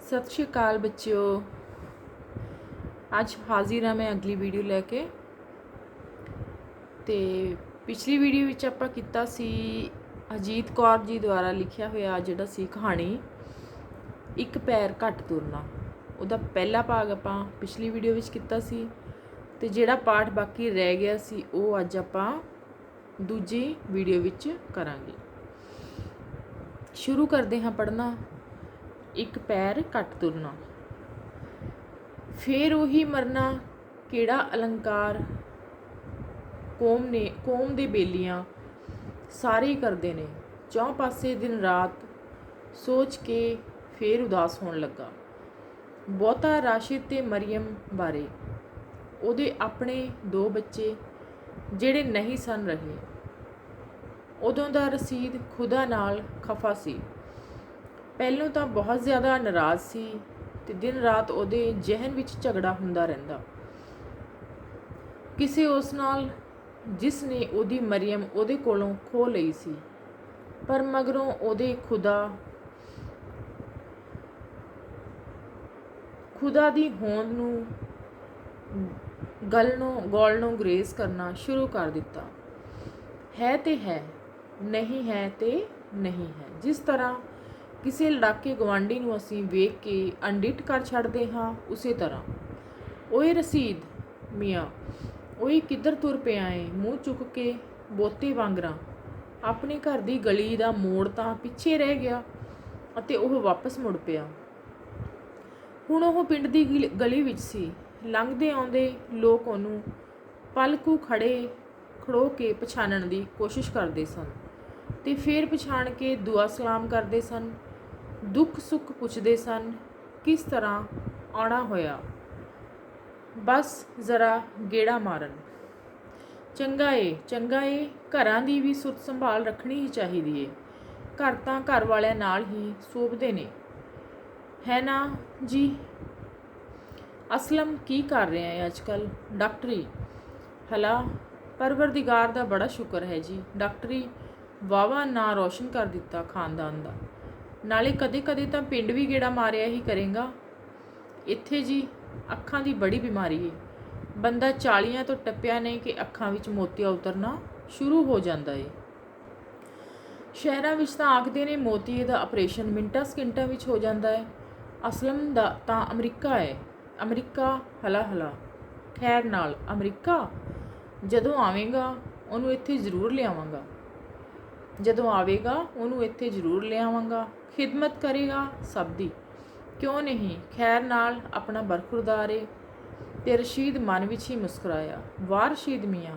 सत श्री अकाल बच्चों। ਅੱਜ ਹਾਜ਼ਰ ਹਾਂ ਮੈਂ ਅਗਲੀ ਵੀਡੀਓ ਲੈ ਕੇ। ਤੇ ਪਿਛਲੀ ਵੀਡੀਓ ਵਿੱਚ ਆਪਾਂ ਕੀਤਾ ਸੀ ਅਜੀਤ ਕੌਰ ਜੀ ਦੁਆਰਾ ਲਿਖਿਆ ਹੋਇਆ ਜਿਹੜਾ ਸੀ ਕਹਾਣੀ ਇੱਕ ਪੈਰ ਘੱਟ ਤੁਰਨਾ। ਉਹਦਾ ਪਹਿਲਾ ਭਾਗ ਆਪਾਂ ਪਿਛਲੀ ਵੀਡੀਓ ਵਿੱਚ ਕੀਤਾ ਸੀ ਤੇ ਜਿਹੜਾ ਪਾਠ ਬਾਕੀ ਰਹਿ ਗਿਆ ਸੀ ਉਹ ਅੱਜ ਆਪਾਂ ਦੂਜੀ ਵੀਡੀਓ ਵਿੱਚ ਕਰਾਂਗੇ। ਸ਼ੁਰੂ ਕਰਦੇ ਹਾਂ ਪੜ੍ਹਨਾ। ਇੱਕ ਪੈਰ ਘੱਟ ਤੁਰਨਾ। ਫੇਰ ਉਹੀ ਮਰਨਾ ਕਿਹੜਾ ਅਲੰਕਾਰ ਕੌਮ ਦੇ ਬੇਲੀਆਂ ਸਾਰੇ ਕਰਦੇ ਨੇ। ਚੌਂ ਪਾਸੇ ਦਿਨ ਰਾਤ ਸੋਚ ਕੇ ਫੇਰ ਉਦਾਸ ਹੋਣ ਲੱਗਾ। ਬਹੁਤਾ ਰਾਸ਼ਿਦ ਤੇ ਮਰੀਮ ਬਾਰੇ। ਉਹਦੇ ਆਪਣੇ 2 ਬੱਚੇ ਜਿਹੜੇ ਨਹੀਂ ਸਨ ਰਹੇ। ਉਦੋਂ ਦਾ ਰਸੀਦ ਖੁਦਾ ਨਾਲ ਖਫਾ ਸੀ। ਪਹਿਲੋਂ ਤਾਂ ਬਹੁਤ ਜ਼ਿਆਦਾ ਨਾਰਾਜ਼ ਸੀ ਤੇ ਦਿਨ ਰਾਤ ਉਹਦੇ ਜ਼ਿਹਨ ਵਿੱਚ ਝਗੜਾ ਹੁੰਦਾ ਰਹਿੰਦਾ ਕਿਸੇ ਉਸ ਨਾਲ ਜਿਸ ਨੇ ਉਹਦੀ ਮਰੀਮ ਉਹਦੇ ਕੋਲੋਂ ਖੋਹ ਲਈ ਸੀ। ਪਰ ਮਗਰੋਂ ਉਹਦੇ ਖੁਦਾ ਦੀ ਹੋਂਦ ਨੂੰ ਗੋਲਨੋਂ ਗੁਰੇਜ਼ ਕਰਨਾ ਸ਼ੁਰੂ ਕਰ ਦਿੱਤਾ। ਹੈ ਤੇ ਹੈ, ਨਹੀਂ ਹੈ ਤੇ ਨਹੀਂ ਹੈ। ਜਿਸ ਤਰ੍ਹਾਂ ਕਿਸੇ ਲੜਾਕੇ ਗਵਾਂਢੀ ਨੂੰ ਅਸੀਂ ਵੇਖ ਕੇ ਅਣਡਿੱਠ ਕਰ ਛੱਡਦੇ ਹਾਂ, ਉਸੇ ਤਰ੍ਹਾਂ ਓਏ ਰਸੀਦ ਮੀਆਂ, ਓਏ ਕਿੱਧਰ ਤੁਰ ਪਿਆ ਏ? ਮੂੰਹ ਚੁੱਕ ਕੇ ਬੋਤੇ ਵਾਂਗਰਾਂ। ਆਪਣੇ ਘਰ ਦੀ ਗਲੀ ਦਾ ਮੋੜ ਤਾਂ ਪਿੱਛੇ ਰਹਿ ਗਿਆ ਅਤੇ ਉਹ ਵਾਪਸ ਮੁੜ ਪਿਆ। ਹੁਣ ਉਹ ਪਿੰਡ ਦੀ ਗਲੀ ਵਿੱਚ ਸੀ। ਲੰਘਦੇ ਆਉਂਦੇ ਲੋਕ ਉਹਨੂੰ ਪਲਕੂ ਖੜੋ ਕੇ ਪਛਾਣਨ ਦੀ ਕੋਸ਼ਿਸ਼ ਕਰਦੇ ਸਨ ਤੇ ਫਿਰ ਪਛਾਣ ਕੇ ਦੁਆ ਸਲਾਮ ਕਰਦੇ ਸਨ। ਦੁੱਖ ਸੁੱਖ ਪੁੱਛਦੇ ਸਨ। ਕਿਸ ਤਰ੍ਹਾਂ ਆਉਣਾ ਹੋਇਆ? ਬਸ ਜ਼ਰਾ ਗੇੜਾ ਮਾਰਨ। ਚੰਗਾ ਏ। ਘਰਾਂ ਦੀ ਵੀ ਸੁਰਤ ਸੰਭਾਲ ਰੱਖਣੀ ਹੀ ਚਾਹੀਦੀ ਏ। ਘਰ ਤਾਂ ਘਰ ਵਾਲਿਆਂ ਨਾਲ ਹੀ ਸੋਭਦੇ ਨੇ, ਹੈ ਨਾ ਜੀ? ਅਸਲਮ ਕੀ ਕਰ ਰਿਹਾ ਹੈ ਅੱਜ ਕੱਲ੍ਹ? ਡਾਕਟਰੀ। ਹਲਾ ਪਰਵਰਦਿਗਾਰ ਦਾ ਬੜਾ ਸ਼ੁਕਰ ਹੈ ਜੀ। ਡਾਕਟਰੀ ਵਾਹਵਾ ਨਾਂ ਰੋਸ਼ਨ ਕਰ ਦਿੱਤਾ ਖਾਨਦਾਨ ਦਾ। ਨਾਲੇ ਕਦੇ ਕਦੇ ਤਾਂ ਪਿੰਡ ਵੀ ਗੇੜਾ ਮਾਰਿਆ ਹੀ ਕਰੇਗਾ। ਇੱਥੇ ਜੀ ਅੱਖਾਂ ਦੀ ਬੜੀ ਬਿਮਾਰੀ ਏ। ਬੰਦਾ 40 ਤੋਂ ਟੱਪਿਆ ਨਹੀਂ ਕਿ ਅੱਖਾਂ ਵਿੱਚ ਮੋਤੀਆ ਉਤਰਨਾ ਸ਼ੁਰੂ ਹੋ ਜਾਂਦਾ ਏ। ਸ਼ਹਿਰਾਂ ਵਿੱਚ ਤਾਂ ਆਖਦੇ ਨੇ ਮੋਤੀਏ ਦਾ ਆਪਰੇਸ਼ਨ ਮਿੰਟਾਂ ਸਕਿੰਟਾਂ ਵਿੱਚ ਹੋ ਜਾਂਦਾ ਹੈ। ਅਸਲਮ ਦਾ ਤਾਂ ਅਮਰੀਕਾ ਹੈ। ਅਮਰੀਕਾ? ਹਲਾ ਖੈਰ ਨਾਲ ਅਮਰੀਕਾ। ਜਦੋਂ ਆਵੇਗਾ ਉਹਨੂੰ ਇੱਥੇ ਜ਼ਰੂਰ ਲਿਆਵਾਂਗਾ। ਖਿਦਮਤ ਕਰੇਗਾ ਸਭ ਦੀ। ਕਿਉਂ ਨਹੀਂ? ਖੈਰ ਨਾਲ ਆਪਣਾ ਬਰਖੁਰਦਾਰ ਏ। ਤੇ ਰਸ਼ੀਦ ਮਨ ਵਿੱਚ ਹੀ ਮੁਸਕਰਾਇਆ। ਵਾਹ ਰਸ਼ੀਦ ਮੀਆਂ,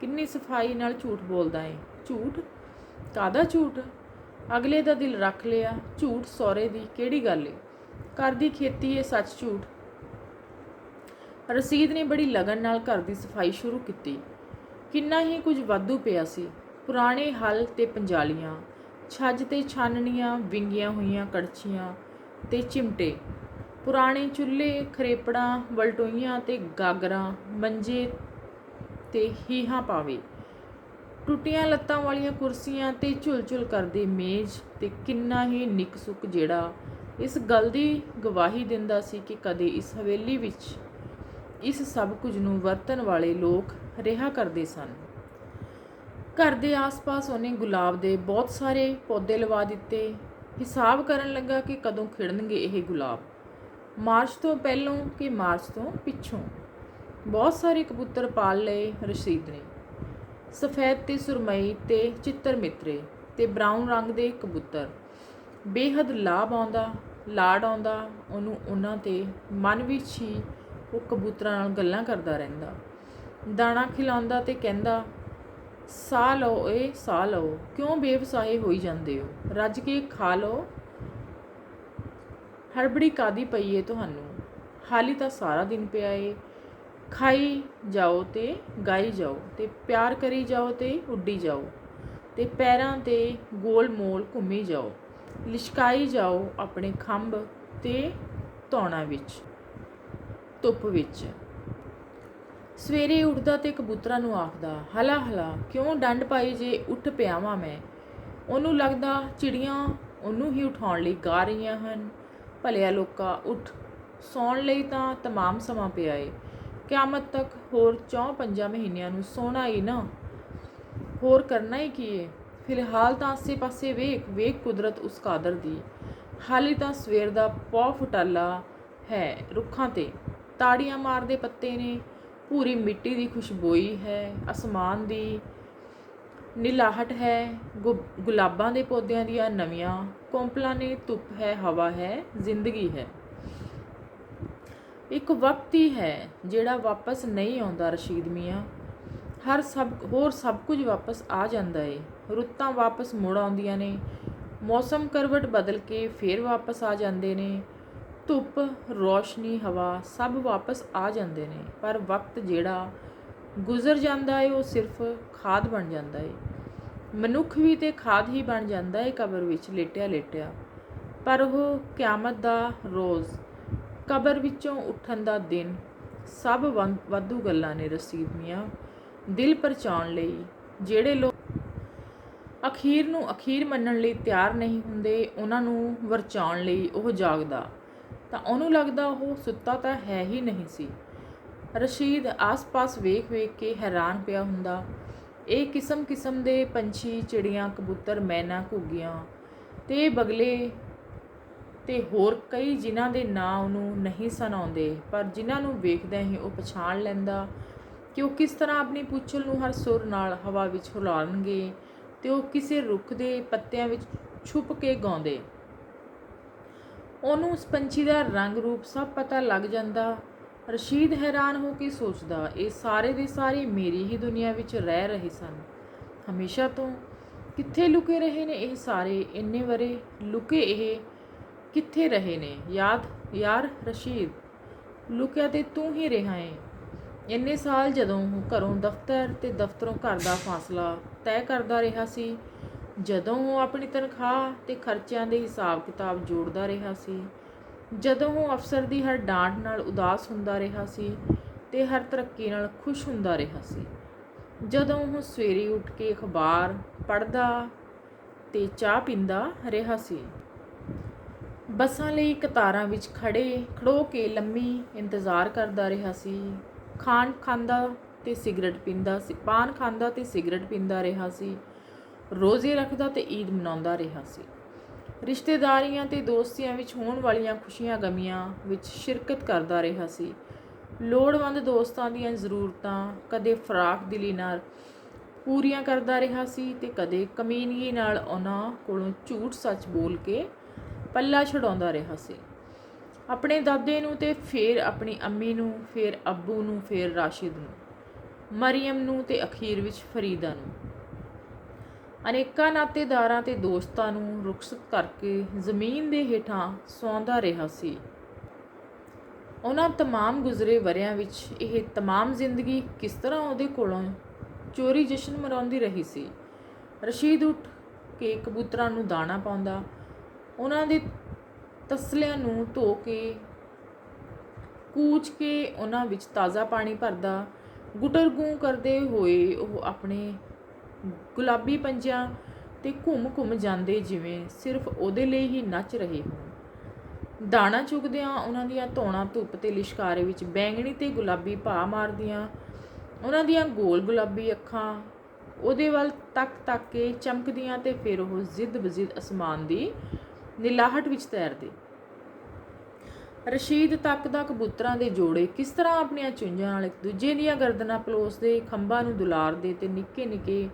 ਕਿੰਨੀ ਸਫਾਈ ਨਾਲ ਝੂਠ ਬੋਲਦਾ ਏ। ਝੂਠ? ਕਾਹਦਾ ਝੂਠ? ਅਗਲੇ ਦਾ ਦਿਲ ਰੱਖ ਲਿਆ। ਝੂਠ ਸਹੁਰੇ ਦੀ ਕਿਹੜੀ ਗੱਲ ਏ? ਘਰ ਦੀ ਖੇਤੀ ਏ ਸੱਚ ਝੂਠ। ਰਸੀਦ ਨੇ ਬੜੀ ਲਗਨ ਨਾਲ ਘਰ ਦੀ ਸਫਾਈ ਸ਼ੁਰੂ ਕੀਤੀ। ਕਿੰਨਾ ਹੀ ਕੁਝ ਵਾਧੂ ਪਿਆ ਸੀ। ਪੁਰਾਣੇ ਹਲ ਤੇ ਪੰਜਾਲੀਆਂ, ਛੱਜ ਤੇ ਛਾਨਣੀਆਂ, ਵਿੰਗੀਆਂ ਹੋਈਆਂ ਕੜਛੀਆਂ ਤੇ ਚਿਮਟੇ, ਪੁਰਾਣੇ ਚੁੱਲ੍ਹੇ, ਖਰੇਪੜਾਂ, ਵਲਟੋਈਆਂ ਤੇ ਗਾਗਰਾਂ, ਮੰਜੇ ਤੇ ਹੀਹਾਂ ਪਾਵੇ, ਟੁੱਟੀਆਂ ਲੱਤਾਂ ਵਾਲੀਆਂ ਕੁਰਸੀਆਂ ਤੇ ਝੁਲ ਕਰਦੇ ਮੇਜ਼ ਤੇ ਕਿੰਨਾ ਹੀ ਨਿੱਕ ਸੁੱਕ ਜਿਹੜਾ ਇਸ ਗੱਲ ਦੀ ਗਵਾਹੀ ਦਿੰਦਾ ਸੀ ਕਿ ਕਦੇ ਇਸ ਹਵੇਲੀ ਵਿੱਚ ਇਸ ਸਭ ਕੁਝ ਨੂੰ ਵਰਤਣ ਵਾਲੇ ਲੋਕ ਰਿਹਾ ਕਰਦੇ ਸਨ। ਘਰ ਦੇ ਆਸ-ਪਾਸ ਉਹਨੇ ਗੁਲਾਬ ਦੇ ਬਹੁਤ ਸਾਰੇ ਪੌਦੇ ਲਵਾ ਦਿੱਤੇ। ਹਿਸਾਬ ਕਰਨ ਲੱਗਾ ਕਿ ਕਦੋਂ ਖਿੜਨਗੇ ਇਹ ਗੁਲਾਬ, ਮਾਰਚ ਤੋਂ ਪਹਿਲੋਂ ਕਿ ਮਾਰਚ ਤੋਂ ਪਿੱਛੋਂ। ਬਹੁਤ ਸਾਰੇ ਕਬੂਤਰ ਪਾਲ ਲਏ ਰਸ਼ੀਦ ਨੇ। ਸਫੈਦ ਤੇ ਸੁਰਮਈ ਤੇ ਚਿੱਤਰ ਮਿੱਤਰੇ ਤੇ ਬਰਾਊਨ ਰੰਗ ਦੇ ਕਬੂਤਰ। ਬੇਹੱਦ ਲਾਡ ਆਉਂਦਾ ਉਹਨੂੰ ਉਹਨਾਂ ਤੇ। ਮਨ ਵਿੱਚ ਹੀ ਉਹ ਕਬੂਤਰਾਂ ਨਾਲ ਗੱਲਾਂ ਕਰਦਾ ਰਹਿੰਦਾ। ਦਾਣਾ ਖਿਲਾਉਂਦਾ ਤੇ ਕਹਿੰਦਾ, ਸਾਹ ਲਓ ਏ ਸਾਹ ਲਓ। ਕਿਉਂ ਬੇਵਸਾਹੇ ਹੋਈ ਜਾਂਦੇ ਹੋ? ਰੱਜ ਕੇ ਖਾ ਲਓ। ਹੜਬੜੀ ਕਾਹਦੀ ਪਈ ਏ ਤੁਹਾਨੂੰ? ਹਾਲੀ ਤਾਂ ਸਾਰਾ ਦਿਨ ਪਿਆ ਏ। ਖਾਈ ਜਾਓ ਤੇ ਗਾਈ ਜਾਓ ਤੇ ਪਿਆਰ ਕਰੀ ਜਾਓ ਤੇ ਉੱਡੀ ਜਾਓ ਤੇ ਪੈਰਾਂ ਤੇ ਗੋਲ ਮੋਲ ਘੁੰਮੀ ਜਾਓ। ਲਿਸ਼ਕਾਈ ਜਾਓ ਆਪਣੇ ਖੰਭ ਤੇ ਧੌਣਾ ਵਿੱਚ, ਧੁੱਪ ਵਿੱਚ। ਸਵੇਰੇ ਉੱਠਦਾ ਤੇ ਕਬੂਤਰਾਂ ਨੂੰ ਆਖਦਾ, ਹਲਾ ਕਿਉਂ ਡੰਡ ਪਾਈ ਜੇ? ਉੱਠ ਪਿਆਵਾਂ ਮੈਂ। ਉਹਨੂੰ ਲੱਗਦਾ ਚਿੜੀਆਂ ਉਹਨੂੰ ਹੀ ਉਠਾਉਣ ਲਈ ਗਾ ਰਹੀਆਂ ਹਨ। ਭਲਿਆ ਲੋਕਾ ਉੱਠ, ਸੌਣ ਲਈ ਤਾਂ ਤਮਾਮ ਸਮਾਂ ਪਿਆ ਏ। ਕਿਆਮਤ ਤੱਕ ਹੋਰ 4-5 ਮਹੀਨਿਆਂ ਨੂੰ ਸੌਣਾ ਹੀ ਨਾ, ਹੋਰ ਕਰਨਾ ਹੀ ਕੀ ਏ। ਫਿਲਹਾਲ ਤਾਂ ਆਸੇ ਪਾਸੇ ਵੇਖ ਵੇਖ ਕੁਦਰਤ ਉਸ ਕਾਦਰ ਦੀ। ਹਾਲੀ ਤਾਂ ਸਵੇਰ ਦਾ ਪੌ ਫੁਟਾਲਾ ਹੈ ਰੁੱਖਾਂ ਤੇ, ਤਾੜੀਆਂ ਮਾਰਦੇ ਪੱਤੇ ਨੇ, ਭੂਰੀ ਮਿੱਟੀ ਦੀ ਖੁਸ਼ਬੋਈ ਹੈ, ਅਸਮਾਨ ਦੀ ਨੀਲਾਹਟ ਹੈ, ਗੁਲਾਬਾਂ ਦੇ ਪੌਦਿਆਂ ਦੀਆਂ ਨਵੀਆਂ ਕੋਂਪਲਾਂ ਨੇ, ਧੁੱਪ ਹੈ, ਹਵਾ ਹੈ, ਜ਼ਿੰਦਗੀ ਹੈ। ਇੱਕ ਵਕਤ ਹੀ ਹੈ ਜਿਹੜਾ ਵਾਪਸ ਨਹੀਂ ਆਉਂਦਾ ਰਸ਼ੀਦ ਮੀਆਂ। ਹੋਰ ਸਭ ਕੁਝ ਵਾਪਸ ਆ ਜਾਂਦਾ ਏ। ਰੁੱਤਾਂ ਵਾਪਸ ਮੁੜ ਆਉਂਦੀਆਂ ਨੇ, ਮੌਸਮ ਕਰਵਟ ਬਦਲ ਕੇ ਫੇਰ ਵਾਪਸ ਆ ਜਾਂਦੇ ਨੇ, ਧੁੱਪ, ਰੌਸ਼ਨੀ, ਹਵਾ ਸਭ ਵਾਪਸ ਆ ਜਾਂਦੇ ਨੇ। ਪਰ ਵਕਤ ਜਿਹੜਾ ਗੁਜ਼ਰ ਜਾਂਦਾ ਏ ਉਹ ਸਿਰਫ ਖਾਦ ਬਣ ਜਾਂਦਾ ਏ। ਮਨੁੱਖ ਵੀ ਤੇ ਖਾਦ ਹੀ ਬਣ ਜਾਂਦਾ ਏ ਕਬਰ ਵਿੱਚ ਲੇਟਿਆ ਲੇਟਿਆ। ਪਰ ਉਹ ਕਿਆਮਤ ਦਾ ਰੋਜ਼, ਕਬਰ ਵਿੱਚੋਂ ਉੱਠਣ ਦਾ ਦਿਨ, ਸਭ ਵਾਧੂ ਗੱਲਾਂ ਨੇ ਰਸ਼ੀਦ ਮੀਆਂ। ਦਿਲ ਪਰਚਾਉਣ ਲਈ ਜਿਹੜੇ ਲੋਕ ਅਖੀਰ ਨੂੰ ਅਖੀਰ ਮੰਨਣ ਲਈ ਤਿਆਰ ਨਹੀਂ ਹੁੰਦੇ, ਉਹਨਾਂ ਨੂੰ ਵਰਚਾਉਣ ਲਈ ਉਹ ਜਾਗਦਾ ਤਾਂ ਉਹਨੂੰ ਲੱਗਦਾ ਉਹ ਸੁੱਤਾ ਤਾਂ ਹੈ ਹੀ ਨਹੀਂ ਸੀ। ਰਸ਼ੀਦ ਆਸ-ਪਾਸ ਵੇਖ ਵੇਖ ਕੇ ਹੈਰਾਨ ਪਿਆ ਹੁੰਦਾ। ਇਹ ਕਿਸਮ ਕਿਸਮ ਦੇ ਪੰਛੀ, ਚਿੜੀਆਂ, ਕਬੂਤਰ, ਮੈਨਾ, ਘੁੱਗੀਆਂ ਤੇ ਬਗਲੇ ਤੇ ਹੋਰ ਕਈ ਜਿਨ੍ਹਾਂ ਦੇ ਨਾਂ ਉਹਨੂੰ ਨਹੀਂ ਸਨ ਆਉਂਦੇ, ਪਰ ਜਿਨ੍ਹਾਂ ਨੂੰ ਵੇਖਦਿਆਂ ਹੀ ਉਹ ਪਛਾਣ ਲੈਂਦਾ ਕਿ ਉਹ ਕਿਸ ਤਰ੍ਹਾਂ ਆਪਣੀ ਪੂਛਲ ਨੂੰ ਹਰ ਸੁਰ ਨਾਲ ਹਵਾ ਵਿੱਚ ਹਿਲਾਉਣਗੇ ਤੇ ਉਹ ਕਿਸੇ ਰੁੱਖ ਦੇ ਪੱਤਿਆਂ ਵਿੱਚ ਛੁਪ ਕੇ ਗਾਉਂਦੇ। ਉਹਨੂੰ ਉਸ ਪੰਛੀ ਦਾ ਰੰਗ ਰੂਪ ਸਭ ਪਤਾ ਲੱਗ ਜਾਂਦਾ। ਰਸ਼ੀਦ ਹੈਰਾਨ ਹੋ ਕੇ ਸੋਚਦਾ, ਇਹ ਸਾਰੇ ਦੇ ਸਾਰੇ ਮੇਰੀ ਹੀ ਦੁਨੀਆ ਵਿੱਚ ਰਹਿ ਰਹੇ ਸਨ ਹਮੇਸ਼ਾ ਤੋਂ। ਕਿੱਥੇ ਲੁਕੇ ਰਹੇ ਨੇ ਇਹ ਸਾਰੇ, ਇੰਨੇ ਵਰੇ ਲੁਕੇ ਇਹ ਕਿੱਥੇ ਰਹੇ ਨੇ? ਯਾਰ ਰਸ਼ੀਦ, ਲੁਕਿਆ ਤੇ ਤੂੰ ਹੀ ਰਿਹਾ ਏ। ਇੰਨੇ ਸਾਲ ਜਦੋਂ ਉਹ ਘਰੋਂ ਦਫ਼ਤਰ ਤੇ ਦਫ਼ਤਰੋਂ ਘਰ ਦਾ ਫਾਸਲਾ ਤੈਅ ਕਰਦਾ ਰਿਹਾ ਸੀ, ਜਦੋਂ ਉਹ ਆਪਣੀ ਤਨਖਾਹ ਤੇ ਖਰਚਿਆਂ ਦੇ ਹਿਸਾਬ ਕਿਤਾਬ ਜੋੜਦਾ ਰਿਹਾ ਸੀ, ਜਦੋਂ ਉਹ ਅਫਸਰ ਦੀ ਹਰ ਡਾਂਟ ਨਾਲ ਉਦਾਸ ਹੁੰਦਾ ਰਿਹਾ ਸੀ ਤੇ ਹਰ ਤਰੱਕੀ ਨਾਲ ਖੁਸ਼ ਹੁੰਦਾ ਰਿਹਾ ਸੀ, ਜਦੋਂ ਉਹ ਸਵੇਰੇ ਉੱਠ ਕੇ ਅਖਬਾਰ ਪੜ੍ਹਦਾ ਤੇ ਚਾਹ ਪੀਂਦਾ ਰਿਹਾ ਸੀ, ਬੱਸਾਂ ਲਈ ਕਤਾਰਾਂ ਵਿੱਚ ਖੜੋ ਕੇ ਲੰਮੀ ਇੰਤਜ਼ਾਰ ਕਰਦਾ ਰਿਹਾ ਸੀ, ਪਾਨ ਖਾਂਦਾ ਤੇ ਸਿਗਰਟ ਪੀਂਦਾ ਰਿਹਾ ਸੀ, ਰੋਜ਼ੇ ਰੱਖਦਾ ਤੇ ਈਦ ਮਨਾਉਂਦਾ ਰਿਹਾ ਸੀ, ਰਿਸ਼ਤੇਦਾਰੀਆਂ ਤੇ ਦੋਸਤੀਆਂ ਵਿੱਚ ਹੋਣ ਵਾਲੀਆਂ ਖੁਸ਼ੀਆਂ ਗਮੀਆਂ ਵਿੱਚ ਸ਼ਿਰਕਤ ਕਰਦਾ ਰਿਹਾ ਸੀ, ਲੋੜਵੰਦ ਦੋਸਤਾਂ ਦੀਆਂ ਜ਼ਰੂਰਤਾਂ ਕਦੇ ਫਰਾਖ ਦਿਲੀ ਨਾਲ ਪੂਰੀਆਂ ਕਰਦਾ ਰਿਹਾ ਸੀ ਤੇ ਕਦੇ ਕਮੀਨਗੀ ਨਾਲ ਉਹਨਾਂ ਕੋਲੋਂ ਝੂਠ ਸੱਚ ਬੋਲ ਕੇ ਪੱਲਾ ਛਡਾਉਂਦਾ ਰਿਹਾ ਸੀ। ਆਪਣੇ ਦਾਦੇ ਨੂੰ ਤੇ ਫੇਰ ਆਪਣੀ ਅੰਮੀ ਨੂੰ, ਫੇਰ ਅੱਬੂ ਨੂੰ, ਫੇਰ ਰਾਸ਼ਿਦ ਨੂੰ, ਮਰੀਮ ਨੂੰ ਤੇ ਅਖੀਰ ਵਿੱਚ ਫਰੀਦਾ ਨੂੰ, ਅਨੇਕਾਂ ਨਾਤੇਦਾਰਾਂ ਤੇ ਦੋਸਤਾਂ ਨੂੰ ਰੁਖਸਤ ਕਰਕੇ ਜ਼ਮੀਨ ਦੇ ਹੇਠਾਂ ਸੌਂਦਾ ਰਿਹਾ ਸੀ। ਉਹਨਾਂ ਤਮਾਮ ਗੁਜ਼ਰੇ ਵਰ੍ਹਿਆਂ ਵਿੱਚ ਇਹ ਤਮਾਮ ਜ਼ਿੰਦਗੀ ਕਿਸ ਤਰ੍ਹਾਂ ਉਹਦੇ ਕੋਲੋਂ ਚੋਰੀ ਜਸ਼ਨ ਮਨਾਉਂਦੀ ਰਹੀ ਸੀ। ਰਸ਼ੀਦ ਉੱਠ ਕੇ ਕਬੂਤਰਾਂ ਨੂੰ ਦਾਣਾ ਪਾਉਂਦਾ, ਉਹਨਾਂ ਦੇ ਤਸਲਿਆਂ ਨੂੰ ਧੋ ਕੇ ਕੂਚ ਕੇ ਉਹਨਾਂ ਵਿੱਚ ਤਾਜ਼ਾ ਪਾਣੀ ਭਰਦਾ। ਗੁਟਰ ਗੂੰ ਕਰਦੇ ਹੋਏ ਉਹ ਆਪਣੇ ਗੁਲਾਬੀ ਪੰਜਿਆਂ ਤੇ ਘੁੰਮ ਘੁੰਮ ਜਾਂਦੇ ਜਿਵੇਂ ਸਿਰਫ ਉਹਦੇ ਲਈ ਹੀ ਨੱਚ ਰਹੇ ਹੋਣ। ਦਾਣਾ ਚੁਗਦਿਆਂ ਉਹਨਾਂ ਦੀਆਂ ਧੌਣਾਂ ਧੁੱਪ ਤੇ ਲਿਸ਼ਕਾਰੇ ਵਿੱਚ ਬੈਂਗਣੀ ਤੇ ਗੁਲਾਬੀ ਭਾ ਮਾਰਦੀਆਂ, ਉਹਨਾਂ ਦੀਆਂ ਗੋਲ ਗੁਲਾਬੀ ਅੱਖਾਂ ਉਹਦੇ ਵੱਲ ਤੱਕ ਤੱਕ ਕੇ ਚਮਕਦੀਆਂ ਤੇ ਫਿਰ ਉਹ ਜ਼ਿੱਦ ਬਜ਼ਿੱਦ ਅਸਮਾਨ ਦੀ ਨੀਲਾਹਟ ਵਿੱਚ ਤੈਰਦੇ। ਰਸ਼ੀਦ ਤੱਕਦਾ ਕਬੂਤਰਾਂ ਦੇ ਜੋੜੇ ਕਿਸ ਤਰ੍ਹਾਂ ਆਪਣੀਆਂ ਚੁੰਝਾਂ ਨਾਲ ਇੱਕ ਦੂਜੇ ਦੀਆਂ ਗਰਦਨਾਂ ਪਲੋਸਦੇ, ਖੰਭਾਂ ਨੂੰ ਦੁਲਾਰਦੇ ਤੇ ਨਿੱਕੇ ਨਿੱਕੇ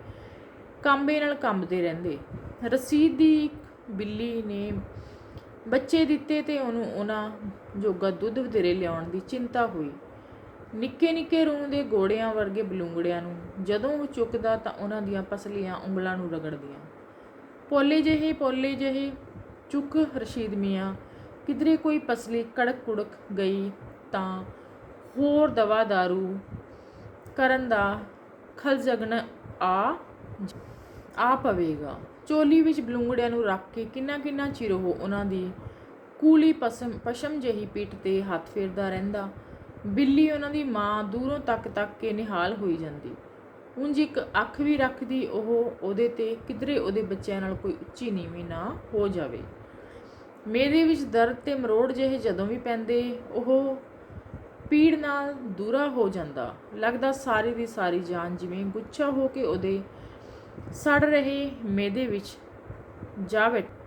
ਕਾਂਬੇ ਨਾਲ ਕੰਬਦੇ ਰਹਿੰਦੇ। ਰਸ਼ੀਦ ਦੀ ਇੱਕ ਬਿੱਲੀ ਨੇ ਬੱਚੇ ਦਿੱਤੇ ਤੇ ਉਹਨੂੰ ਉਹਨਾਂ ਜੋਗਾ ਦੁੱਧ ਵਧੇਰੇ ਲਿਆਉਣ ਦੀ ਚਿੰਤਾ ਹੋਈ। ਨਿੱਕੇ ਨਿੱਕੇ ਰੂੰ ਦੇ ਗੋੜਿਆਂ ਵਰਗੇ ਬਲੂੰਗੜਿਆਂ ਨੂੰ ਜਦੋਂ ਉਹ ਚੁੱਕਦਾ ਤਾਂ ਉਹਨਾਂ ਦੀਆਂ ਪਸਲੀਆਂ ਉਂਗਲਾਂ ਨੂੰ ਰਗੜਦੀਆਂ। ਪੋਲੇ ਜਿਹੇ ਚੁੱਕ ਰਸ਼ੀਦ ਮੀਆਂ, ਕਿਧਰੇ ਕੋਈ ਪਸਲੀ ਕੜਕ ਕੁੜਕ ਗਈ ਤਾਂ ਹੋਰ ਦਵਾ ਦਾਰੂ ਕਰਨ ਦਾ ਖਲਜਗਣ ਆ ਪਵੇਗਾ। ਚੋਲੀ ਵਿੱਚ ਬਲੂੰਗੜਿਆਂ ਨੂੰ ਰੱਖ ਕੇ ਕਿੰਨਾ ਕਿੰਨਾ ਚਿਰ ਉਹ ਉਹਨਾਂ ਦੀ ਕੂਲੀ ਪਸ਼ਮ ਜਿਹੀ ਪਿੱਠ ਤੇ ਹੱਥ ਫੇਰਦਾ ਰਹਿੰਦਾ। ਬਿੱਲੀ ਉਹਨਾਂ ਦੀ ਮਾਂ ਦੂਰੋਂ ਤੱਕ ਤੱਕ ਕੇ ਨਿਹਾਲ ਹੋਈ ਜਾਂਦੀ। ਉਂਝ ਇੱਕ ਅੱਖ ਵੀ ਰੱਖਦੀ ਉਹ ਉਹਦੇ ਤੇ, ਕਿਧਰੇ ਉਹਦੇ ਬੱਚਿਆਂ ਨਾਲ ਕੋਈ ਉੱਚੀ ਨੀਵੀਂ ਨਾ ਹੋ ਜਾਵੇ। ਮੇਦੇ ਵਿੱਚ ਦਰਦ ਤੇ ਮਰੋੜ ਜਿਹੇ ਜਦੋਂ ਵੀ ਪੈਂਦੇ, ਉਹ ਪੀੜ ਨਾਲ ਦੂਰਾ ਹੋ ਜਾਂਦਾ। ਲੱਗਦਾ ਸਾਰੀ ਦੀ ਸਾਰੀ ਜਾਨ ਜਿਵੇਂ ਗੁੱਛਾ ਹੋ ਕੇ ਉਹਦੇ ਸੜ ਰਹੇ ਮੇਦੇ ਵਿੱਚ ਜਾ ਬੈਠੀ।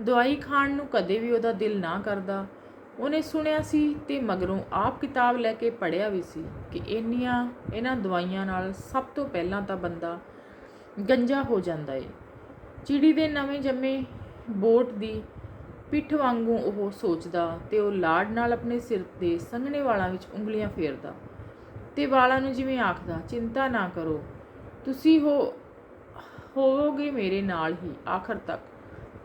ਦਵਾਈ ਖਾਣ ਨੂੰ ਕਦੇ ਵੀ ਉਹਦਾ ਦਿਲ ਨਾ ਕਰਦਾ। ਉਹਨੇ ਸੁਣਿਆ ਸੀ ਤੇ ਮਗਰੋਂ ਆਪ ਕਿਤਾਬ ਲੈ ਕੇ ਪੜ੍ਹਿਆ ਵੀ ਸੀ ਕਿ ਇਹਨਾਂ ਦਵਾਈਆਂ ਨਾਲ ਸਭ ਤੋਂ ਪਹਿਲਾਂ ਤਾਂ ਬੰਦਾ ਗੰਜਾ ਹੋ ਜਾਂਦਾ ਏ। ਚਿੜੀ ਦੇ ਨਵੇਂ ਜੰਮੇ ਬੋਟ ਦੀ ਪਿੱਠ ਵਾਂਗੂ ਉਹ ਸੋਚਦਾ ਤੇ ਉਹ ਲਾਡ ਨਾਲ ਆਪਣੇ ਸਿਰ ਦੇ ਸੰਘਣੇ ਵਾਲਾਂ ਵਿੱਚ ਉਂਗਲੀਆਂ ਫੇਰਦਾ ਤੇ ਵਾਲਾਂ ਨੂੰ ਜਿਵੇਂ ਆਖਦਾ, ਚਿੰਤਾ ਨਾ ਕਰੋ, ਤੁਸੀਂ ਹੋਵੋਗੇ ਮੇਰੇ ਨਾਲ ਹੀ ਆਖਰ ਤੱਕ,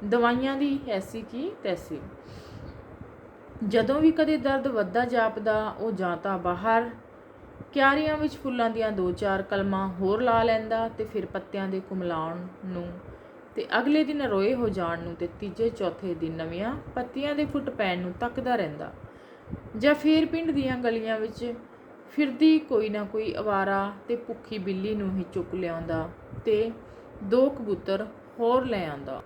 ਦਵਾਈਆਂ ਦੀ ਐਸੀ ਕੀ ਤੈਸੀ। ਜਦੋਂ ਵੀ ਕਦੇ ਦਰਦ ਵੱਧਦਾ ਜਾਪਦਾ, ਉਹ ਜਾਂ ਤਾਂ ਬਾਹਰ ਕਿਆਰੀਆਂ ਵਿੱਚ ਫੁੱਲਾਂ ਦੀਆਂ 2-4 ਕਲਮਾਂ ਹੋਰ ਲਾ ਲੈਂਦਾ ਤੇ ਫਿਰ ਪੱਤਿਆਂ ਦੇ ਕੁਮਲਾਉਣ ਨੂੰ ਤੇ ਅਗਲੇ ਦਿਨ ਰੋਏ ਹੋ ਜਾਣ ਨੂੰ ਤੇ ਤੀਜੇ ਚੌਥੇ ਦਿਨ ਨਵੀਆਂ ਪੱਤੀਆਂ ਦੇ ਫੁੱਟ ਪੈਣ ਨੂੰ ਤੱਕਦਾ ਰਹਿੰਦਾ, ਜਾਂ ਫਿਰ ਪਿੰਡ ਦੀਆਂ ਗਲੀਆਂ ਵਿੱਚ ਫਿਰਦੀ ਕੋਈ ਨਾ ਕੋਈ ਅਵਾਰਾ ਤੇ ਭੁੱਖੀ ਬਿੱਲੀ ਨੂੰ ਹੀ ਚੁੱਕ ਲਿਆਉਂਦਾ ਤੇ 2 ਕਬੂਤਰ ਹੋਰ ਲੈ ਆਉਂਦਾ,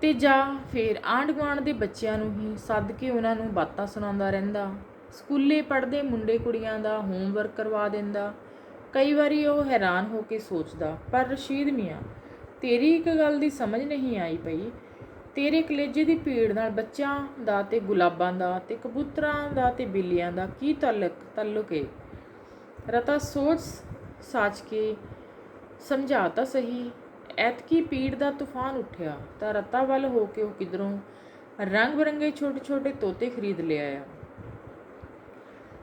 ਤੇ ਜਾਂ ਫਿਰ ਆਂਢ ਗੁਆਂਢ ਦੇ ਬੱਚਿਆਂ ਨੂੰ ਹੀ ਸੱਦ ਕੇ ਉਹਨਾਂ ਨੂੰ ਬਾਤਾਂ ਸੁਣਾਉਂਦਾ ਰਹਿੰਦਾ। ਸਕੂਲੇ ਪੜ੍ਹਦੇ ਮੁੰਡੇ ਕੁੜੀਆਂ ਦਾ ਹੋਮਵਰਕ ਕਰਵਾ ਦਿੰਦਾ। ਕਈ ਵਾਰੀ ਉਹ ਹੈਰਾਨ ਹੋ ਕੇ ਸੋਚਦਾ, ਪਰ ਰਸ਼ੀਦ ਮੀਆਂ, ਤੇਰੀ ਇੱਕ ਗੱਲ ਦੀ ਸਮਝ ਨਹੀਂ ਆਈ ਪਈ, ਤੇਰੇ ਕਲੇਜੇ ਦੀ ਭੀੜ ਨਾਲ ਬੱਚਿਆਂ ਦਾ ਤੇ ਗੁਲਾਬਾਂ ਦਾ ਤੇ ਕਬੂਤਰਾਂ ਦਾ ਤੇ ਬਿੱਲੀਆਂ ਦਾ ਕੀ ਤਾਲੁਕ ਏ? ਰਤਾ ਸੋਚ ਸਾਚ ਕੇ ਸਮਝਾ ਤਾਂ ਸਹੀ। ਐਤਕੀ ਪੀੜ ਦਾ ਤੂਫਾਨ ਉੱਠਿਆ ਤਾਂ ਰਤਾ ਵੱਲ ਹੋ ਕੇ ਉਹ ਕਿਧਰੋਂ ਰੰਗ ਬਰੰਗੇ ਛੋਟੇ ਛੋਟੇ ਤੋਤੇ ਖਰੀਦ ਲਿਆਇਆ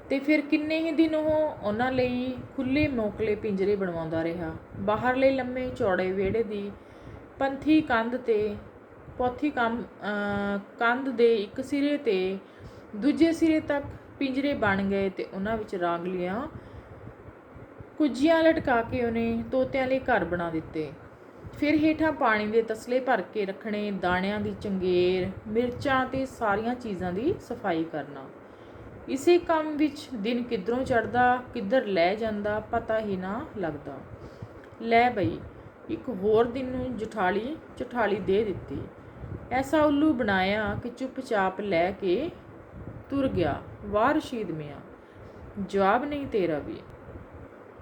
ਤੇ ਫਿਰ ਕਿੰਨੇ ਹੀ ਦਿਨ ਉਹ ਉਹਨਾਂ ਲਈ ਖੁੱਲ੍ਹੇ ਮੋਕਲੇ ਪਿੰਜਰੇ ਬਣਵਾਉਂਦਾ ਰਿਹਾ। ਬਾਹਰਲੇ ਲੰਮੇ ਚੌੜੇ ਵਿਹੜੇ ਦੀ ਪੰਥੀ ਕੰਧ ਦੇ ਇੱਕ ਸਿਰੇ ਤੇ ਦੂਜੇ ਸਿਰੇ ਤੱਕ ਪਿੰਜਰੇ ਬਣ ਗਏ ਤੇ ਉਹਨਾਂ ਵਿੱਚ ਰਾਂਗਲੀਆਂ ਕੁੱਜੀਆਂ ਲਟਕਾ ਕੇ ਉਹਨੇ ਤੋਤਿਆਂ ਲਈ ਘਰ ਬਣਾ ਦਿੱਤੇ। ਫਿਰ ਹੇਠਾਂ ਪਾਣੀ ਦੇ ਤਸਲੇ ਭਰ ਕੇ ਰੱਖਣੇ, ਦਾਣਿਆਂ ਦੀ ਚੰਗੇਰ, ਮਿਰਚਾਂ ਤੇ ਸਾਰੀਆਂ ਚੀਜ਼ਾਂ ਦੀ ਸਫਾਈ ਕਰਨਾ। ਇਸੇ ਕੰਮ ਵਿੱਚ ਦਿਨ ਕਿੱਧਰੋਂ ਚੜ੍ਹਦਾ ਕਿੱਧਰ ਲੈ ਜਾਂਦਾ ਪਤਾ ਹੀ ਨਾ ਲੱਗਦਾ। ਲੈ ਬਈ, ਇੱਕ ਹੋਰ ਦਿਨ ਨੂੰ ਚੁਠਾਲੀ ਦੇ ਦਿੱਤੀ। ਐਸਾ ਉੱਲੂ ਬਣਾਇਆ ਕਿ ਚੁੱਪਚਾਪ ਲੈ ਕੇ ਤੁਰ ਗਿਆ। ਵਾਹ ਰਸ਼ੀਦ ਮੀਆਂ, ਜਵਾਬ ਨਹੀਂ ਤੇਰਾ ਵੀ।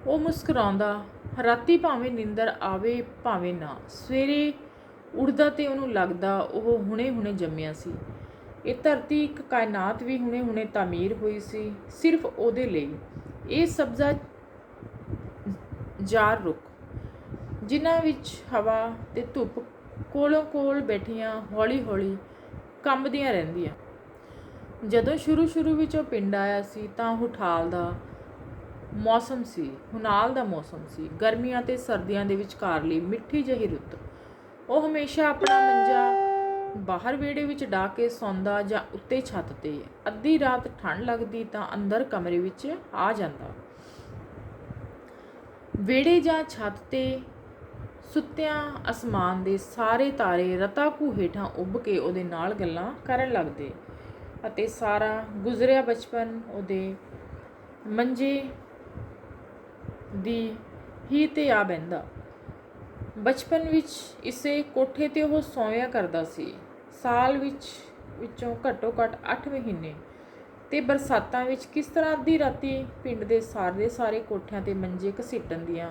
ਉਹ ਮੁਸਕਰਾਉਂਦਾ। ਰਾਤੀ ਭਾਵੇਂ ਨਿੰਦਰ ਆਵੇ ਭਾਵੇਂ ਨਾ, ਸਵੇਰੇ ਉੱਠਦਾ ਤੇ ਉਹਨੂੰ ਲੱਗਦਾ ਉਹ ਹੁਣੇ ਜੰਮਿਆ ਸੀ। ਇਹ ਧਰਤੀ, ਇੱਕ ਕਾਇਨਾਤ ਵੀ ਹੁਣੇ ਤਾਮੀਰ ਹੋਈ ਸੀ, ਸਿਰਫ ਉਹਦੇ ਲਈ। ਇਹ ਸਬਜ਼ਾ ਜਾਰ ਰੁੱਖ, ਜਿਨ੍ਹਾਂ ਵਿੱਚ ਹਵਾ ਤੇ ਧੁੱਪ ਕੋਲੋਂ ਕੋਲ ਬੈਠੀਆਂ ਹੌਲੀ ਕੰਬਦੀਆਂ ਰਹਿੰਦੀਆਂ। ਜਦੋਂ ਸ਼ੁਰੂ ਵਿੱਚ ਉਹ ਪਿੰਡ ਆਇਆ ਸੀ ਤਾਂ ਹੁਨਾਲ ਦਾ ਮੌਸਮ ਸੀ, ਗਰਮੀਆਂ ਤੇ ਸਰਦੀਆਂ ਦੇ ਵਿਚਕਾਰਲੀ ਮਿੱਠੀ ਜਿਹੀ ਰੁੱਤ। ਉਹ ਹਮੇਸ਼ਾ ਆਪਣਾ ਮੰਜਾ ਬਾਹਰ ਵਿਹੜੇ ਵਿੱਚ ਢਾ ਕੇ ਸੌਂਦਾ ਜਾਂ ਉੱਤੇ ਛੱਤ ਤੇ। ਅੱਧੀ ਰਾਤ ਠੰਡ ਲੱਗਦੀ ਤਾਂ ਅੰਦਰ ਕਮਰੇ ਵਿੱਚ ਆ ਜਾਂਦਾ। ਵਿਹੜੇ ਜਾਂ ਛੱਤ ਤੇ ਸੁੱਤਿਆਂ ਅਸਮਾਨ ਦੇ ਸਾਰੇ ਤਾਰੇ ਰਤਾ ਕੂ ਹੇਠਾਂ ਉੱਭ ਕੇ ਉਹਦੇ ਨਾਲ ਗੱਲਾਂ ਕਰਨ ਲੱਗਦੇ ਅਤੇ ਸਾਰਾ ਗੁਜ਼ਰਿਆ ਬਚਪਨ ਉਹਦੇ ਮੰਜੇ ਦੀ ਹੀ ਤੇ ਆ ਬਹਿੰਦਾ। ਬਚਪਨ ਵਿੱਚ ਇਸੇ ਕੋਠੇ ਤੇ ਉਹ ਸੌਂਵਿਆ ਕਰਦਾ ਸੀ। ਸਾਲ ਵਿੱਚੋਂ ਘੱਟੋ ਘੱਟ 8 ਮਹੀਨੇ ਤੇ ਬਰਸਾਤਾਂ ਵਿੱਚ ਕਿਸ ਤਰ੍ਹਾਂ ਅੱਧੀ ਰਾਤੀ ਪਿੰਡ ਦੇ ਸਾਰੇ ਕੋਠਿਆਂ ਤੇ ਮੰਜੇ ਘਸੀਟਣ ਦੀਆਂ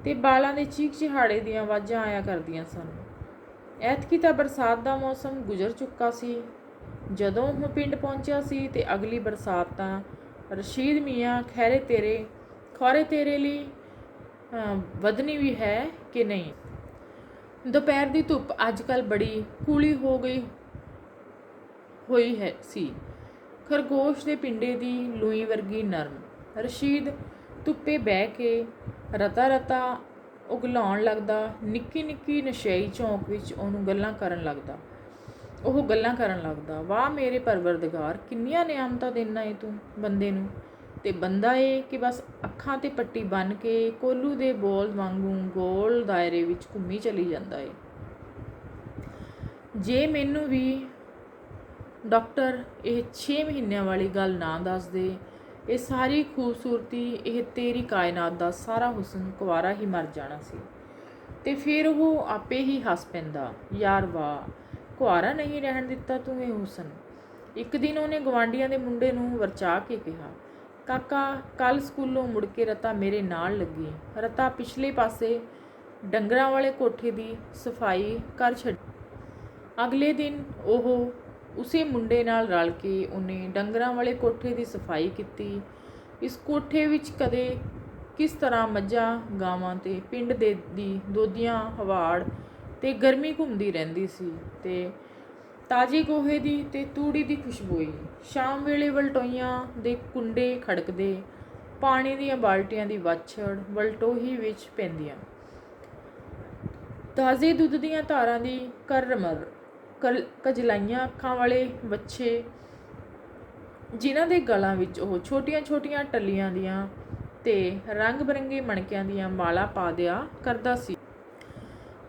ਤੇ ਬਾਲਾਂ ਦੇ ਚੀਕ ਚਿਹਾੜੇ ਦੀਆਂ ਆਵਾਜ਼ਾਂ ਆਇਆ ਕਰਦੀਆਂ ਸਨ। ਐਤਕੀ ਤਾਂ ਬਰਸਾਤ ਦਾ ਮੌਸਮ ਗੁਜ਼ਰ ਚੁੱਕਾ ਸੀ ਜਦੋਂ ਉਹ ਪਿੰਡ ਪਹੁੰਚਿਆ ਸੀ ਤੇ ਅਗਲੀ ਬਰਸਾਤ ਤਾਂ ਰਸ਼ੀਦ ਮੀਆਂ ਖੌਰੇ ਤੇਰੇ ਲਈ ਵਧਣੀ ਵੀ ਹੈ ਕਿ ਨਹੀਂ। ਦੁਪਹਿਰ ਦੀ ਧੁੱਪ ਅੱਜ ਕੱਲ੍ਹ ਬੜੀ ਕੂਲੀ ਹੋਈ ਸੀ, ਖਰਗੋਸ਼ ਦੇ ਪਿੰਡੇ ਦੀ ਲੂਈ ਵਰਗੀ ਨਰਮ। ਰਸ਼ੀਦ ਧੁੱਪੇ ਬਹਿ ਕੇ ਰਤਾ ਉਗਲਾਉਣ ਲੱਗਦਾ। ਨਿੱਕੀ ਨਸ਼ਈ ਝੋਂਕ ਵਿੱਚ ਉਹ ਗੱਲਾਂ ਕਰਨ ਲੱਗਦਾ। ਵਾਹ ਮੇਰੇ ਪਰਵਰਦਗਾਰ, ਕਿੰਨੀਆਂ ਨਿਆਮਤਾਂ ਦੇਣਾ ਏ ਤੂੰ ਬੰਦੇ ਨੂੰ, ਤੇ ਬੰਦਾ ਏ ਕਿ ਬਸ ਅੱਖਾਂ ਤੇ ਪੱਟੀ ਬੰਨ੍ਹ ਕੇ ਕੋਲੂ ਦੇ ਬੋਲ ਵਾਂਗੂ ਗੋਲ ਦਾਇਰੇ ਵਿੱਚ ਘੁੰਮੀ ਚਲੀ ਜਾਂਦਾ ਏ। ਜੇ ਮੈਨੂੰ ਵੀ ਡਾਕਟਰ ਇਹ 6 ਮਹੀਨਿਆਂ ਵਾਲੀ ਗੱਲ ਨਾ ਦੱਸਦੇ, ਇਹ ਸਾਰੀ ਖੂਬਸੂਰਤੀ, ਇਹ ਤੇਰੀ ਕਾਇਨਾਤ ਦਾ ਸਾਰਾ ਹੁਸਨ ਕੁਆਰਾ ਹੀ ਮਰ ਜਾਣਾ ਸੀ। ਤੇ ਫਿਰ ਉਹ ਆਪੇ ਹੀ ਹੱਸ ਪੈਂਦਾ। ਯਾਰ ਵਾਹ, ਕੁਆਰਾ ਨਹੀਂ ਰਹਿਣ ਦਿੱਤਾ ਤੂੰ ਇਹ ਹੁਸਨ। ਇੱਕ ਦਿਨ ਉਹਨੇ ਗਵਾਂਢੀਆਂ ਦੇ ਮੁੰਡੇ ਨੂੰ ਵਰਚਾ ਕੇ ਕਿਹਾ, ਕਾਕਾ ਕੱਲ ਸਕੂਲੋਂ ਮੁੜ ਕੇ ਰਤਾ ਮੇਰੇ ਨਾਲ ਲੱਗੀ। ਰਤਾ ਪਿਛਲੇ ਪਾਸੇ ਡੰਗਰਾਂ ਵਾਲੇ ਕੋਠੇ ਦੀ ਸਫਾਈ ਕਰ ਛੱਡੀ। ਅਗਲੇ ਦਿਨ ਉਹ ਉਸੇ ਮੁੰਡੇ ਨਾਲ ਰਲ ਕੇ ਉਹਨੇ ਡੰਗਰਾਂ ਵਾਲੇ ਕੋਠੇ ਦੀ ਸਫਾਈ ਕੀਤੀ। ਇਸ ਕੋਠੇ ਵਿੱਚ ਕਦੇ ਕਿਸ ਤਰ੍ਹਾਂ ਮੱਝਾਂ ਗਾਵਾਂ ਤੇ ਪਿੰਡ ਦੀ ਦੋਧੀਆਂ ਹਵਾੜ ਤੇ ਗਰਮੀ ਘੁੰਮਦੀ ਰਹਿੰਦੀ ਸੀ ਤੇ ਤਾਜ਼ੇ ਗੋਹੇ ਦੀ ਤੇ ਤੂੜੀ ਦੀ ਖੁਸ਼ਬੋਈ। ਸ਼ਾਮ ਵੇਲੇ ਵਲਟੋਈਆਂ ਦੇ ਕੁੰਡੇ ਖੜਕਦੇ, ਪਾਣੀ ਦੀਆਂ ਬਾਲਟੀਆਂ ਦੀ ਵਾਛੜ ਵਲਟੋਹੀ ਵਿੱਚ ਪੈਂਦੀਆਂ, ਤਾਜ਼ੇ ਦੁੱਧ ਦੀਆਂ ਧਾਰਾਂ ਦੀ ਕਰਮਰ ਕਜਲਾਈਆਂ ਅੱਖਾਂ ਵਾਲੇ ਬੱਚੇ, ਜਿਨ੍ਹਾਂ ਦੇ ਗਲਾਂ ਵਿੱਚ ਉਹ ਛੋਟੀਆਂ-ਛੋਟੀਆਂ ਟੱਲੀਆਂ ਦੀਆਂ ਤੇ ਰੰਗ ਬਰੰਗੇ ਮਣਕਿਆਂ ਦੀਆਂ ਮਾਲਾ ਪਾ ਦਿਆ ਕਰਦਾ ਸੀ।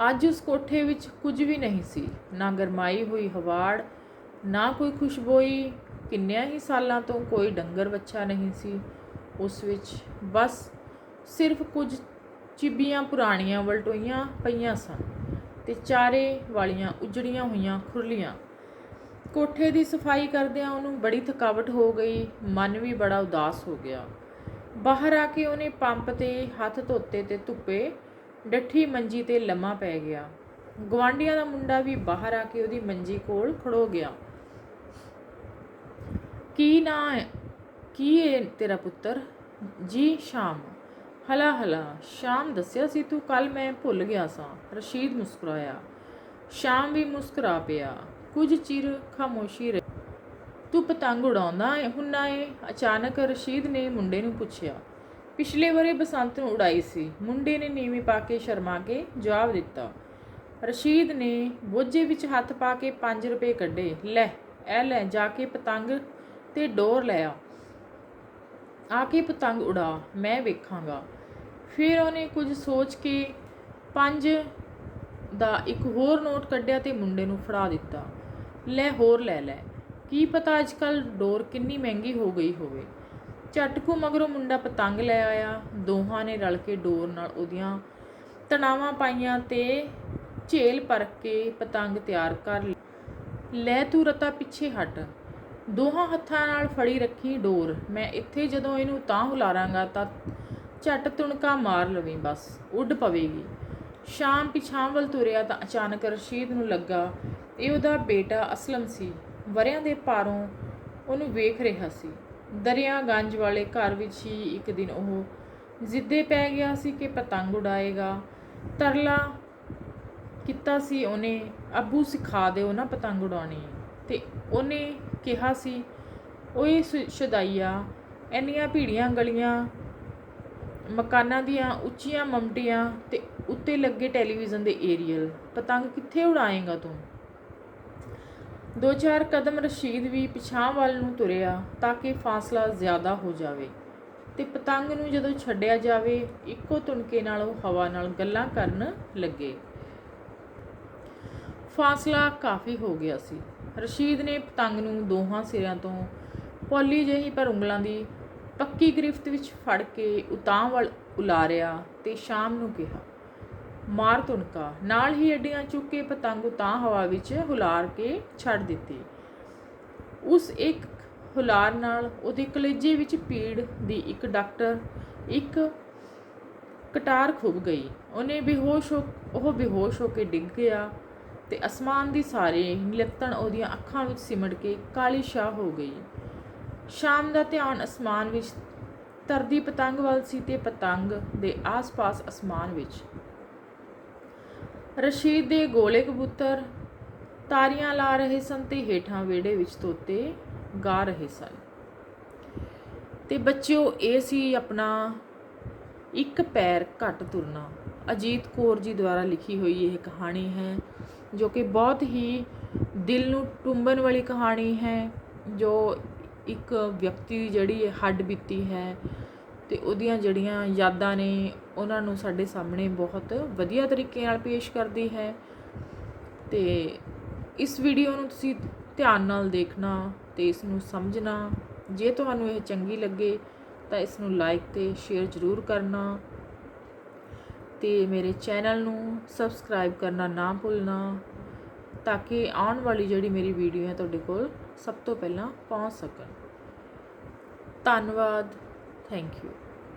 ਅੱਜ ਉਸ ਕੋਠੇ ਵਿੱਚ ਕੁਝ ਵੀ ਨਹੀਂ ਸੀ, ਨਾ ਗਰਮਾਈ ਹੋਈ ਹਵਾੜ, ਨਾ ਕੋਈ ਖੁਸ਼ਬੋਈ। ਕਿੰਨਿਆਂ ਹੀ ਸਾਲਾਂ ਤੋਂ ਕੋਈ ਡੰਗਰ ਵੱਛਾ ਨਹੀਂ ਸੀ ਉਸ ਵਿੱਚ। ਬਸ ਸਿਰਫ ਕੁਝ ਚਿੱਬੀਆਂ ਪੁਰਾਣੀਆਂ ਵਲਟੋਈਆਂ ਪਈਆਂ ਸਨ ਤੇ ਚਾਰੇ ਵਾਲੀਆਂ ਉਜੜੀਆਂ ਹੋਈਆਂ ਖੁਰਲੀਆਂ। ਕੋਠੇ ਦੀ ਸਫਾਈ ਕਰਦਿਆਂ ਉਹਨੂੰ ਬੜੀ ਥਕਾਵਟ ਹੋ ਗਈ, ਮਨ ਵੀ ਬੜਾ ਉਦਾਸ ਹੋ ਗਿਆ। ਬਾਹਰ ਆ ਕੇ ਉਹਨੇ ਪੰਪ ਤੇ ਹੱਥ ਧੋਤੇ ਤੇ ਧੁੱਪੇ ਡੱਠੀ ਮੰਜੀ ਤੇ ਲੰਮਾ ਪੈ ਗਿਆ। ਗਵਾਂਢੀਆਂ ਦਾ ਮੁੰਡਾ ਵੀ ਬਾਹਰ ਆ ਕੇ ਉਹਦੀ ਮੰਜੀ ਕੋਲ ਖੜੋ ਗਿਆ। ਕੀ ਏ ਤੇਰਾ ਪੁੱਤਰ? ਜੀ ਸ਼ਾਮ। ਹਲਾ ਸ਼ਾਮ ਦੱਸਿਆ ਸੀ ਤੂੰ ਕੱਲ, ਮੈਂ ਭੁੱਲ ਗਿਆ ਸਾਂ। ਰਸ਼ੀਦ ਮੁਸਕਰਾਇਆ। ਸ਼ਾਮ ਵੀ ਮੁਸਕਰਾ ਪਿਆ। ਕੁਝ ਚਿਰ ਖਾਮੋਸ਼ੀ ਰਹੀ। ਤੂੰ ਪਤੰਗ ਉਡਾਉਂਦਾ ਹੁੰਨਾ ਏ? ਅਚਾਨਕ ਰਸ਼ੀਦ ਨੇ ਮੁੰਡੇ ਨੂੰ ਪੁੱਛਿਆ। ਪਿਛਲੇ ਵਰੇ ਬਸੰਤ ਨੂੰ ਉਡਾਈ ਸੀ, ਮੁੰਡੇ ਨੇ ਨੀਵੀਂ ਪਾ ਕੇ ਸ਼ਰਮਾ ਕੇ ਜਵਾਬ ਦਿੱਤਾ। ਰਸ਼ੀਦ ਨੇ ਬੋਝੇ ਵਿੱਚ ਹੱਥ ਪਾ ਕੇ 5 ਰੁਪਏ ਕੱਢੇ। ਲੈ ਜਾ ਕੇ ਪਤੰਗ ਤੇ ਡੋਰ ਲੈ ਆ ਕੇ ਪਤੰਗ ਉਡਾ, ਮੈਂ ਵੇਖਾਂਗਾ। ਫਿਰ ਉਹਨੇ ਕੁਝ ਸੋਚ ਕੇ 5 ਦਾ ਇੱਕ ਹੋਰ ਨੋਟ ਕੱਢਿਆ ਤੇ ਮੁੰਡੇ ਨੂੰ ਫੜਾ ਦਿੱਤਾ। ਹੋਰ ਲੈ। ਕੀ ਪਤਾ ਅੱਜ ਕੱਲ੍ਹ ਡੋਰ ਕਿੰਨੀ ਮਹਿੰਗੀ ਹੋ ਗਈ ਹੋਵੇ। ਝਟਕੂ ਮਗਰੋਂ ਮੁੰਡਾ ਪਤੰਗ ਲੈ ਆਇਆ। ਦੋਹਾਂ ਨੇ ਰਲ ਕੇ ਡੋਰ ਨਾਲ ਉਹਦੀਆਂ ਤਣਾਵਾਂ ਪਾਈਆਂ ਤੇ ਝੇਲ ਪਰਖ ਕੇ ਪਤੰਗ ਤਿਆਰ ਕਰ ਲਈ। ਲੈ ਤੂੰ ਰਤਾ ਪਿੱਛੇ ਹਟ, ਦੋਹਾਂ ਹੱਥਾਂ ਨਾਲ ਫੜੀ ਰੱਖੀ ਡੋਰ। ਮੈਂ ਇੱਥੇ ਜਦੋਂ ਇਹਨੂੰ ਤਾਂ ਹੁਲਾਰਾਂਗਾ ਤਾਂ ਝੱਟ ਤੁਣਕਾ ਮਾਰ ਲਵੀਂ, ਬਸ ਉੱਡ ਪਵੇਗੀ। ਸ਼ਾਮ ਪਿਛਾਂਹ ਵੱਲ ਤੁਰਿਆ ਤਾਂ ਅਚਾਨਕ ਰਸ਼ੀਦ ਨੂੰ ਲੱਗਾ ਇਹ ਉਹਦਾ ਬੇਟਾ ਅਸਲਮ ਸੀ। ਵਰਿਆਂ ਦੇ ਭਾਰੋਂ ਉਹਨੂੰ ਵੇਖ ਰਿਹਾ ਸੀ। ਦਰਿਆ ਗੰਜ ਵਾਲੇ ਘਰ ਵਿੱਚ ਹੀ ਇੱਕ ਦਿਨ ਉਹ ਜ਼ਿੱਦੇ ਪੈ ਗਿਆ ਸੀ ਕਿ ਪਤੰਗ ਉਡਾਏਗਾ। ਤਰਲਾ ਕੀਤਾ ਸੀ ਉਹਨੇ, ਅੱਬੂ ਸਿਖਾ ਦਿਓ ਨਾ ਪਤੰਗ ਉਡਾਉਣੀ। ਤੇ ਉਹਨੇ ਕਿਹਾ ਸੀ, ਓਏ ਸ਼ਦਾਈਆ, ਇੰਨੀਆਂ ਭੀੜੀਆਂ ਗਲੀਆਂ, ਮਕਾਨਾਂ ਦੀਆਂ ਉੱਚੀਆਂ ਮਮਟੀਆਂ ਤੇ ਉੱਤੇ ਲੱਗੇ ਟੈਲੀਵਿਜ਼ਨ ਦੇ ਏਰੀਅਲ, ਪਤੰਗ ਕਿੱਥੇ ਉਡਾਏਗਾ ਤੂੰ? 2-4 ਕਦਮ ਰਸ਼ੀਦ ਵੀ ਪਿਛਾਂਹ ਵੱਲ ਨੂੰ ਤੁਰਿਆ ਤਾਂ ਕਿ ਫਾਸਲਾ ਜ਼ਿਆਦਾ ਹੋ ਜਾਵੇ ਤੇ ਪਤੰਗ ਨੂੰ ਜਦੋਂ ਛੱਡਿਆ ਜਾਵੇ ਇੱਕੋ ਤੁਣਕੇ ਨਾਲ ਉਹ ਹਵਾ ਨਾਲ ਗੱਲਾਂ ਕਰਨ ਲੱਗੇ। ਫਾਸਲਾ ਕਾਫੀ ਹੋ ਗਿਆ ਸੀ। ਰਸ਼ੀਦ ਨੇ ਪਤੰਗ ਨੂੰ ਦੋਹਾਂ ਸਿਰਿਆਂ ਤੋਂ ਪੋਲੀ ਜਿਹੀ ਪਰ ਉਂਗਲਾਂ ਦੀ ਪੱਕੀ ਗ੍ਰਿਫਤ ਵਿੱਚ ਫੜ ਕੇ ਉਤਾਂਹ ਵੱਲ ਉਲਾਰਿਆ ਤੇ ਸ਼ਾਮ ਨੂੰ ਕਿਹਾ, ਮਾਰ ਤੁਣਕਾ। ਨਾਲ ਹੀ ਅੱਡੀਆਂ ਚੁੱਕ ਕੇ ਪਤੰਗ ਉਤਾਂਹ ਹਵਾ ਵਿੱਚ ਹੁਲਾਰ ਕੇ ਛੱਡ ਦਿੱਤੀ। ਉਸ ਇੱਕ ਹੁਲਾਰ ਨਾਲ ਉਹਦੇ ਕਲੇਜੇ ਵਿੱਚ ਪੀੜ ਦੀ ਇੱਕ ਕਟਾਰ ਖੁੱਭ ਗਈ। ਉਹ ਬੇਹੋਸ਼ ਹੋ ਕੇ ਡਿੱਗ ਗਿਆ ਤੇ ਅਸਮਾਨ ਦੀ ਸਾਰੀ ਨਿਲੱਤਣ ਉਹਦੀਆਂ ਅੱਖਾਂ ਵਿੱਚ ਸਿਮਟ ਕੇ ਕਾਲੀ ਸ਼ਾਹ ਹੋ ਗਈ। ਸ਼ਾਮ ਦਾ ਧਿਆਨ ਅਸਮਾਨ ਵਿੱਚ ਤਰਦੀ ਪਤੰਗ ਵੱਲ ਸੀ ਤੇ ਪਤੰਗ ਦੇ ਆਸ-ਪਾਸ ਅਸਮਾਨ ਵਿੱਚ ਰਸ਼ੀਦ ਦੇ ਗੋਲੇ ਕਬੂਤਰ ਤਾਰੀਆਂ ਲਾ ਰਹੇ ਸਨ ਤੇ ਹੇਠਾਂ ਵਿਹੜੇ ਵਿੱਚ ਤੋਤੇ ਗਾ ਰਹੇ ਸਨ। ਤੇ ਬੱਚਿਓ, ਇਹ ਸੀ ਆਪਣਾ ਇੱਕ ਪੈਰ ਘੱਟ ਤੁਰਨਾ। ਅਜੀਤ ਕੌਰ ਜੀ ਦੁਆਰਾ ਲਿਖੀ ਹੋਈ ਇਹ ਕਹਾਣੀ ਹੈ, ਜੋ ਕਿ ਬਹੁਤ ਹੀ ਦਿਲ ਨੂੰ ਟੁੰਬਣ ਵਾਲੀ ਕਹਾਣੀ ਹੈ, ਜੋ ਇੱਕ ਵਿਅਕਤੀ ਦੀ ਜਿਹੜੀ ਹੱਡ ਬੀਤੀ ਹੈ ਤੇ ਉਹਦੀਆਂ ਜਿਹੜੀਆਂ ਯਾਦਾਂ ਨੇ ਉਹਨਾਂ ਨੂੰ ਸਾਡੇ ਸਾਹਮਣੇ ਬਹੁਤ ਵਧੀਆ ਤਰੀਕੇ ਨਾਲ ਪੇਸ਼ ਕਰਦੀ ਹੈ। ਤੇ ਇਸ ਵੀਡੀਓ ਨੂੰ ਤੁਸੀਂ ਧਿਆਨ ਨਾਲ ਦੇਖਣਾ ਤੇ ਇਸ ਨੂੰ ਸਮਝਣਾ। ਜੇ ਤੁਹਾਨੂੰ ਇਹ ਚੰਗੀ ਲੱਗੇ ਤਾਂ ਇਸ ਨੂੰ ਲਾਈਕ ਤੇ ਸ਼ੇਅਰ ਜ਼ਰੂਰ ਕਰਨਾ। ਤੇ ਤੇ ਮੇਰੇ ਚੈਨਲ ਨੂੰ ਸਬਸਕ੍ਰਾਈਬ ਕਰਨਾ ਨਾ ਭੁੱਲਣਾ, ਤਾਂ ਕਿ ਆਉਣ ਵਾਲੀ ਜਿਹੜੀ ਮੇਰੀ ਵੀਡੀਓ ਹੈ ਤੁਹਾਡੇ ਕੋਲ ਸਭ ਤੋਂ ਪਹਿਲਾਂ ਪਹੁੰਚ ਸਕਣ। ਧੰਨਵਾਦ। Thank you.